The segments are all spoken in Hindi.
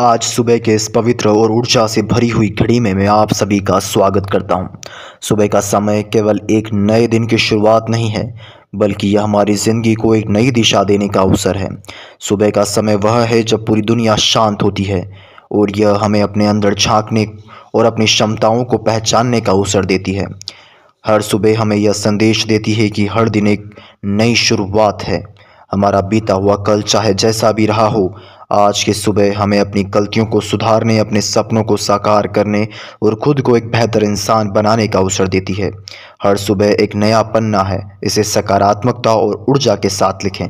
आज सुबह के इस पवित्र और ऊर्जा से भरी हुई घड़ी में मैं आप सभी का स्वागत करता हूं। सुबह का समय केवल एक नए दिन की शुरुआत नहीं है, बल्कि यह हमारी ज़िंदगी को एक नई दिशा देने का अवसर है। सुबह का समय वह है जब पूरी दुनिया शांत होती है और यह हमें अपने अंदर झांकने और अपनी क्षमताओं को पहचानने का अवसर देती है। हर सुबह हमें यह संदेश देती है कि हर दिन एक नई शुरुआत है। हमारा बीता हुआ कल चाहे जैसा भी रहा हो, आज की सुबह हमें अपनी गलतियों को सुधारने, अपने सपनों को साकार करने और खुद को एक बेहतर इंसान बनाने का अवसर देती है। हर सुबह एक नया पन्ना है, इसे सकारात्मकता और ऊर्जा के साथ लिखें।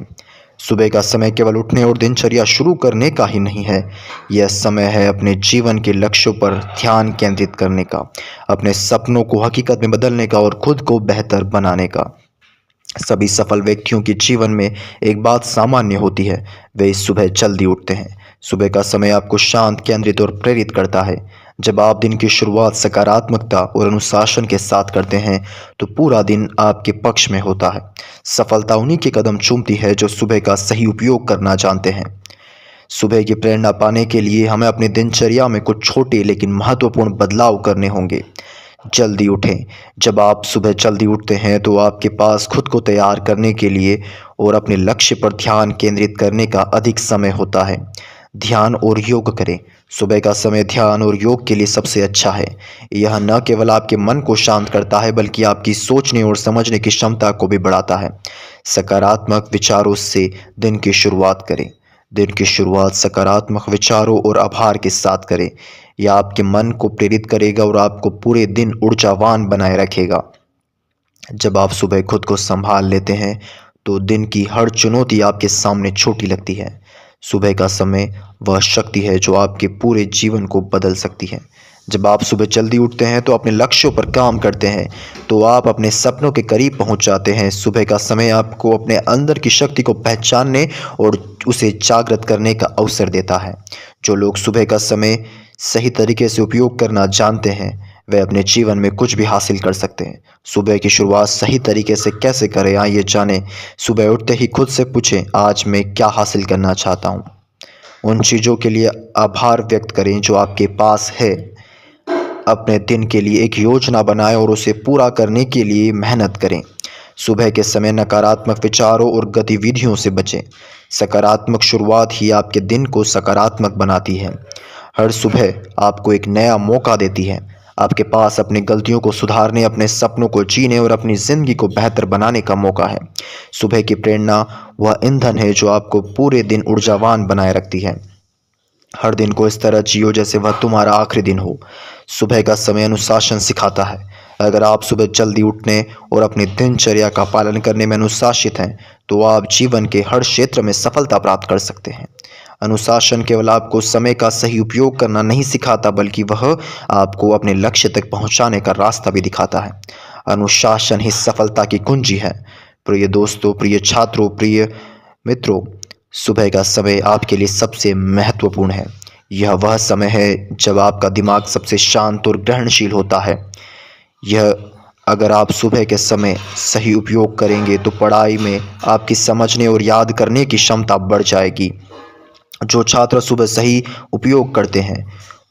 सुबह का समय केवल उठने और दिनचर्या शुरू करने का ही नहीं है, यह समय है अपने जीवन के लक्ष्यों पर ध्यान केंद्रित करने का, अपने सपनों को हकीकत में बदलने का और खुद को बेहतर बनाने का। सभी सफल व्यक्तियों के जीवन में एक बात सामान्य होती है, वे इस सुबह जल्दी उठते हैं। सुबह का समय आपको शांत, केंद्रित और प्रेरित करता है। जब आप दिन की शुरुआत सकारात्मकता और अनुशासन के साथ करते हैं, तो पूरा दिन आपके पक्ष में होता है। सफलता उन्हीं के कदम चूमती है जो सुबह का सही उपयोग करना जानते हैं। सुबह की प्रेरणा पाने के लिए हमें अपनी दिनचर्या में कुछ छोटे लेकिन महत्वपूर्ण बदलाव करने होंगे। जल्दी उठें। जब आप सुबह जल्दी उठते हैं तो आपके पास खुद को तैयार करने के लिए और अपने लक्ष्य पर ध्यान केंद्रित करने का अधिक समय होता है। ध्यान और योग करें। सुबह का समय ध्यान और योग के लिए सबसे अच्छा है। यह न केवल आपके मन को शांत करता है, बल्कि आपकी सोचने और समझने की क्षमता को भी बढ़ाता है। सकारात्मक विचारों से दिन की शुरुआत करें। दिन की शुरुआत सकारात्मक विचारों और आभार के साथ करें। यह आपके मन को प्रेरित करेगा और आपको पूरे दिन ऊर्जावान बनाए रखेगा। जब आप सुबह खुद को संभाल लेते हैं, तो दिन की हर चुनौती आपके सामने छोटी लगती है। सुबह का समय वह शक्ति है जो आपके पूरे जीवन को बदल सकती है। जब आप सुबह जल्दी उठते हैं तो अपने लक्ष्यों पर काम करते हैं, तो आप अपने सपनों के करीब पहुंच जाते हैं। सुबह का समय आपको अपने अंदर की शक्ति को पहचानने और उसे जागृत करने का अवसर देता है। जो लोग सुबह का समय सही तरीके से उपयोग करना जानते हैं, वे अपने जीवन में कुछ भी हासिल कर सकते हैं। सुबह की शुरुआत सही तरीके से कैसे करें, आइए जानें। सुबह उठते ही खुद से पूछें, आज मैं क्या हासिल करना चाहता हूँ। उन चीज़ों के लिए आभार व्यक्त करें जो आपके पास है। अपने दिन के लिए एक योजना बनाएं और उसे पूरा करने के लिए मेहनत करें। सुबह के समय नकारात्मक विचारों और गतिविधियों से बचें। सकारात्मक शुरुआत ही आपके दिन को सकारात्मक बनाती है। हर सुबह आपको एक नया मौका देती है। आपके पास अपनी गलतियों को सुधारने, अपने सपनों को जीने और अपनी ज़िंदगी को बेहतर बनाने का मौका है। सुबह की प्रेरणा वह ईंधन है जो आपको पूरे दिन ऊर्जावान बनाए रखती है। हर दिन को इस तरह जियो जैसे वह तुम्हारा आखिरी दिन हो। सुबह का समय अनुशासन सिखाता है। अगर आप सुबह जल्दी उठने और अपनी दिनचर्या का पालन करने में अनुशासित हैं, तो आप जीवन के हर क्षेत्र में सफलता प्राप्त कर सकते हैं। अनुशासन केवल आपको समय का सही उपयोग करना नहीं सिखाता, बल्कि वह आपको अपने लक्ष्य तक पहुंचाने का रास्ता भी दिखाता है। अनुशासन ही सफलता की कुंजी है। प्रिय दोस्तों, प्रिय छात्रों, प्रिय मित्रों, सुबह का समय आपके लिए सबसे महत्वपूर्ण है। यह वह समय है जब आपका दिमाग सबसे शांत और ग्रहणशील होता है। यह अगर आप सुबह के समय सही उपयोग करेंगे, तो पढ़ाई में आपकी समझने और याद करने की क्षमता बढ़ जाएगी। जो छात्र सुबह सही उपयोग करते हैं,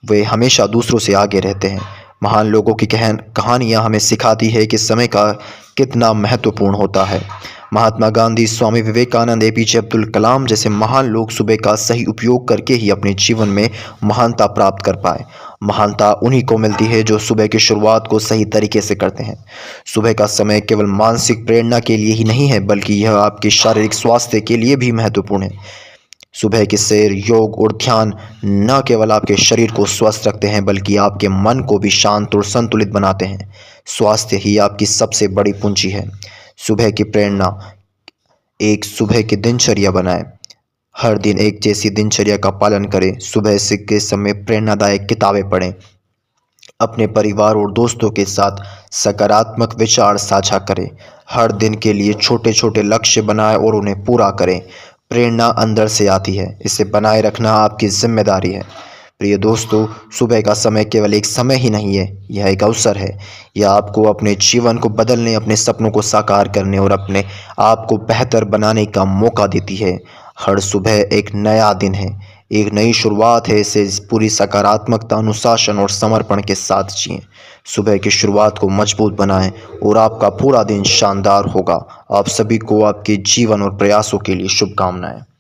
वे हमेशा दूसरों से आगे रहते हैं। महान लोगों की कहानियाँ हमें सिखाती है कि समय का कितना महत्वपूर्ण होता है। महात्मा गांधी, स्वामी विवेकानंद, एपीजे अब्दुल कलाम जैसे महान लोग सुबह का सही उपयोग करके ही अपने जीवन में महानता प्राप्त कर पाए। महानता उन्हीं को मिलती है जो सुबह की शुरुआत को सही तरीके से करते हैं। सुबह का समय केवल मानसिक प्रेरणा के लिए ही नहीं है, बल्कि यह आपके शारीरिक स्वास्थ्य के लिए भी महत्वपूर्ण है। सुबह की सैर, योग और ध्यान न केवल आपके शरीर को स्वस्थ रखते हैं, बल्कि आपके मन को भी शांत और संतुलित बनाते हैं। स्वास्थ्य ही आपकी सबसे बड़ी पूंजी है। सुबह की प्रेरणा एक सुबह की दिनचर्या बनाएं। हर दिन एक जैसी दिनचर्या का पालन करें। सुबह से के समय प्रेरणादायक किताबें पढ़ें। अपने परिवार और दोस्तों के साथ सकारात्मक विचार साझा करें। हर दिन के लिए छोटे छोटे लक्ष्य बनाएं और उन्हें पूरा करें। प्रेरणा अंदर से आती है, इसे बनाए रखना आपकी जिम्मेदारी है। प्रिय दोस्तों, सुबह का समय केवल एक समय ही नहीं है, यह एक अवसर है। यह आपको अपने जीवन को बदलने, अपने सपनों को साकार करने और अपने आप को बेहतर बनाने का मौका देती है। हर सुबह एक नया दिन है, एक नई शुरुआत है, इसे पूरी सकारात्मकता, अनुशासन और समर्पण के साथ जिएं। सुबह की शुरुआत को मजबूत बनाएं और आपका पूरा दिन शानदार होगा। आप सभी को आपके जीवन और प्रयासों के लिए शुभकामनाएं।